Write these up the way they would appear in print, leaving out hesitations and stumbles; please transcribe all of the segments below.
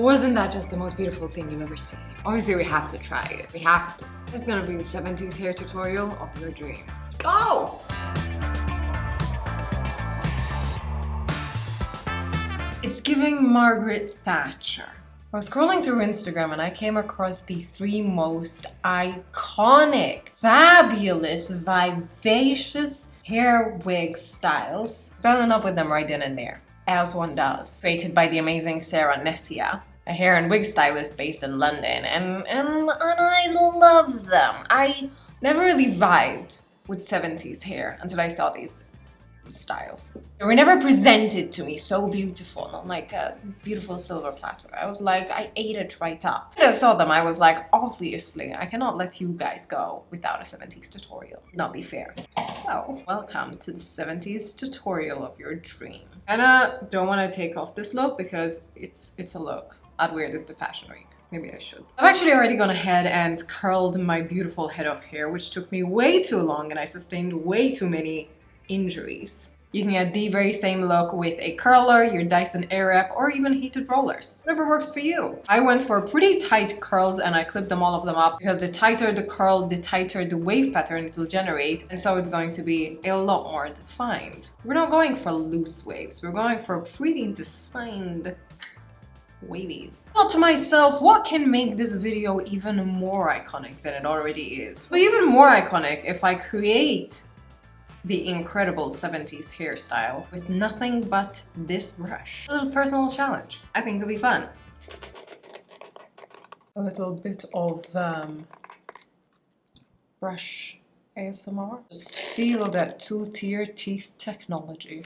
Wasn't that just the most beautiful thing you've ever seen? Obviously we have to try it. We have to. This is gonna be the 70s hair tutorial of your dream. Go! It's giving Margaret Thatcher. I was scrolling through Instagram and I came across the 3 most iconic, fabulous, vivacious hair wig styles. Fell in love with them right then and there, as one does. Created by the amazing Sarah Nessia, a hair and wig stylist based in London, and I love them. I never really vibed with 70s hair until I saw these styles. They were never presented to me so beautiful, not like a beautiful silver platter. I was like, I ate it right up. When I saw them, I was like, obviously, I cannot let you guys go without a 70s tutorial. Not be fair. So, welcome to the 70s tutorial of your dream. And I don't want to take off this look because it's a look. I'd wear this to Fashion Week. Maybe I should. I've actually already gone ahead and curled my beautiful head of hair, which took me way too long and I sustained way too many injuries. You can get the very same look with a curler, your Dyson Airwrap, or even heated rollers. Whatever works for you. I went for pretty tight curls and I clipped them all of them up because the tighter the curl, the tighter the wave pattern it will generate, and so it's going to be a lot more defined. We're not going for loose waves, we're going for pretty defined wavies. Thought to myself, what can make this video even more iconic than it already is? But even more iconic if I create the incredible 70s hairstyle with nothing but this brush. A little personal challenge. I think it'll be fun. A little bit of brush ASMR. Just feel that 2-tier teeth technology.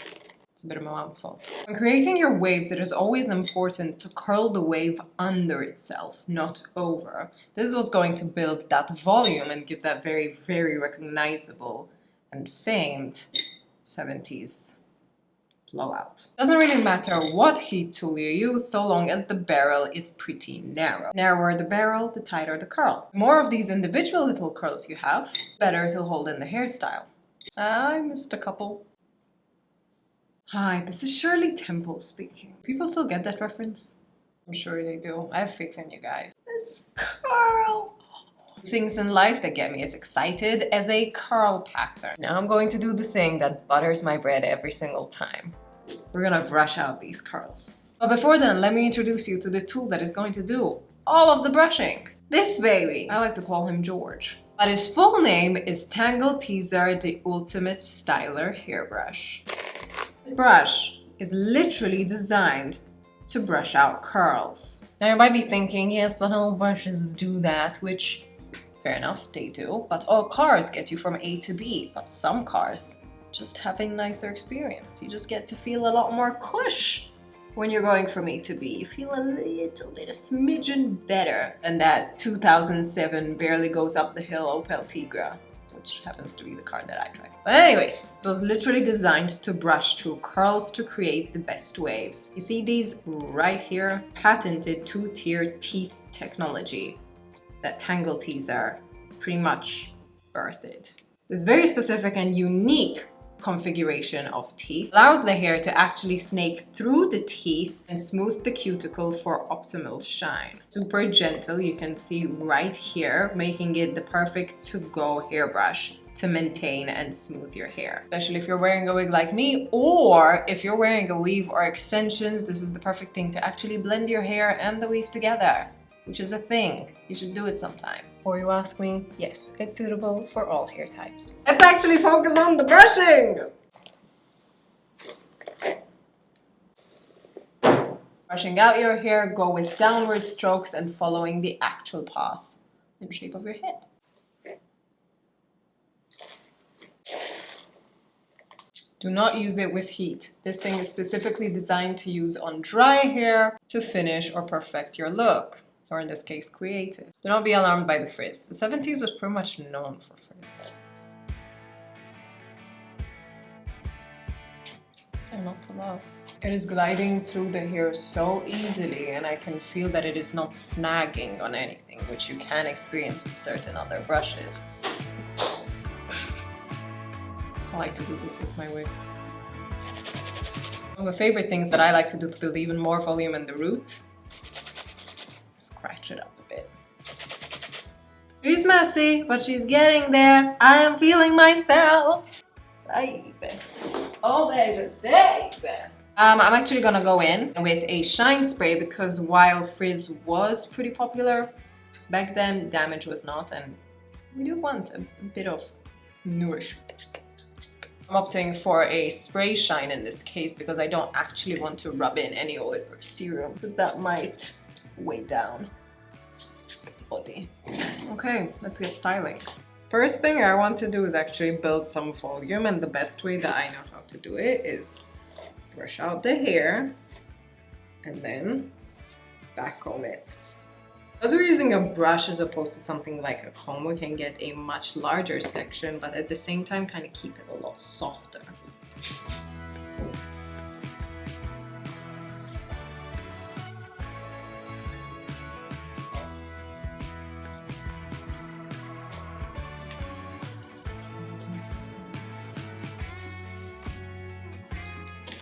It's a bit of a mouthful. When creating your waves, it is always important to curl the wave under itself, not over. This is what's going to build that volume and give that very, very recognizable and famed 70s blowout. Doesn't really matter what heat tool you use so long as the barrel is pretty narrow. Narrower the barrel, the tighter the curl. The more of these individual little curls you have, better it'll hold in the hairstyle. I missed a couple. Hi, this is Shirley Temple speaking. People still get that reference? I'm sure they do. I have faith in you guys. This curl! Things in life that get me as excited as a curl pattern. Now I'm going to do the thing that butters my bread every single time. We're gonna brush out these curls. But before then, let me introduce you to the tool that is going to do all of the brushing. This baby! I like to call him George. But his full name is Tangle Teaser, the Ultimate Styler Hairbrush. This brush is literally designed to brush out curls. Now you might be thinking, yes, but all brushes do that, which fair enough, they do, but all cars get you from A to B, but some cars just have a nicer experience. You just get to feel a lot more cush when you're going from A to B. You feel a little bit, a smidgen better than that 2007 barely goes up the hill Opel Tigra, which happens to be the car that I drive. But anyways, so it's literally designed to brush through curls to create the best waves. You see these right here? Patented 2-tier teeth technology that Tangle Teaser pretty much birthed. This very specific and unique configuration of teeth allows the hair to actually snake through the teeth and smooth the cuticle for optimal shine. Super gentle, you can see right here, making it the perfect to-go hairbrush to maintain and smooth your hair. Especially if you're wearing a wig like me, or if you're wearing a weave or extensions, this is the perfect thing to actually blend your hair and the weave together, which is a thing. You should do it sometime. Or you ask me, yes, it's suitable for all hair types. Let's actually focus on the brushing! Brushing out your hair, go with downward strokes and following the actual path and shape of your head. Do not use it with heat. This thing is specifically designed to use on dry hair to finish or perfect your look. Or in this case, create it. Do not be alarmed by the frizz. The 70s was pretty much known for frizz. So not to love. It is gliding through the hair so easily, and I can feel that it is not snagging on anything, which you can experience with certain other brushes. I like to do this with my wigs. One of my favorite things that I like to do to build even more volume in the root touch it up a bit. She's messy, but she's getting there. I am feeling myself. Baby. Oh, baby, baby. I'm actually gonna go in with a shine spray because while frizz was pretty popular back then, damage was not, and we do want a bit of nourishment. I'm opting for a spray shine in this case because I don't actually want to rub in any oil or serum because that might weigh down the body. Okay, let's get styling. First thing I want to do is actually build some volume, and the best way that I know how to do it is brush out the hair and then backcomb it. As we're using a brush as opposed to something like a comb, we can get a much larger section, but at the same time kind of keep it a lot softer.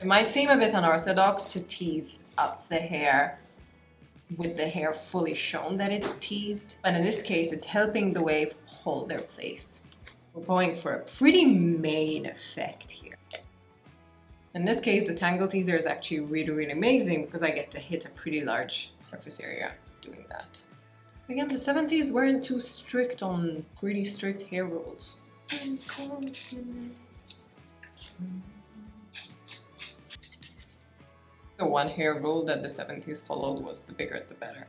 It might seem a bit unorthodox to tease up the hair with the hair fully shown that it's teased, but in this case it's helping the wave hold their place. We're going for a pretty main effect here. In this case, the tangle teaser is actually really amazing because I get to hit a pretty large surface area doing that. Again, the 70s weren't too strict on pretty strict hair rules. The one hair rule that the 70s followed was the bigger the better.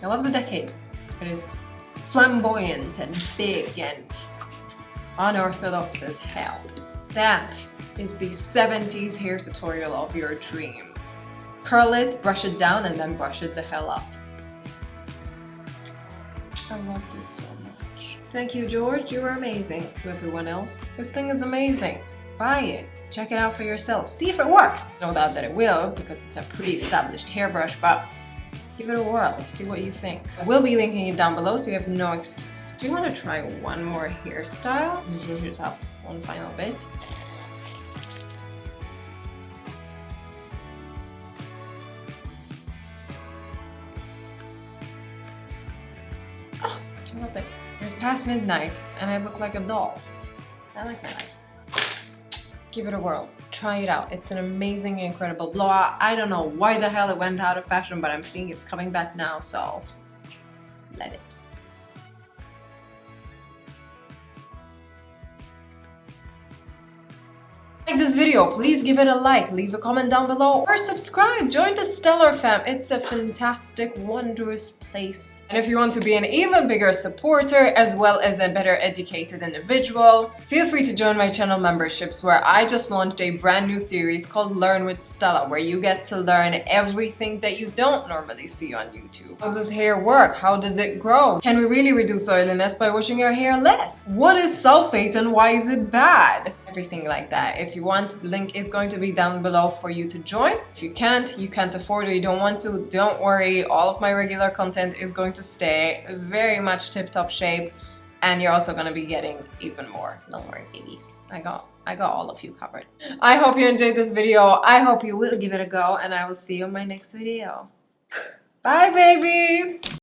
I love the decade. It is flamboyant and big and unorthodox as hell. That is the 70s hair tutorial of your dreams. Curl it, brush it down, and then brush it the hell up. I love this so much. Thank you, George. You were amazing. To everyone else, this thing is amazing. Buy it. Check it out for yourself. See if it works. No doubt that it will, because it's a pretty established hairbrush, but give it a whirl. See what you think. I will be linking it down below so you have no excuse. Do you want to try one more hairstyle? Zhuzh it up one final bit. Oh, I love it. It's past midnight and I look like a doll. I like my life. Give it a whirl. Try it out. It's an amazing, incredible blowout. I don't know why the hell it went out of fashion, but I'm seeing it's coming back now, so let it. Like this video, please give it a like, leave a comment down below, or subscribe, join the Stellar fam. It's a fantastic, wondrous place. And if you want to be an even bigger supporter, as well as a better educated individual, feel free to join my channel memberships, where I just launched a brand new series called Learn with Stella, where you get to learn everything that you don't normally see on YouTube. How does hair work? How does it grow? Can we really reduce oiliness by washing our hair less? What is sulfate and why is it bad? Everything like that. If you want, the link is going to be down below for you to join. If you can't afford, or you don't want to, don't worry. All of my regular content is going to stay very much tip-top shape, and you're also going to be getting even more. Don't worry, babies. I got all of you covered. I hope you enjoyed this video. I hope you will give it a go, and I will see you in my next video. Bye, babies!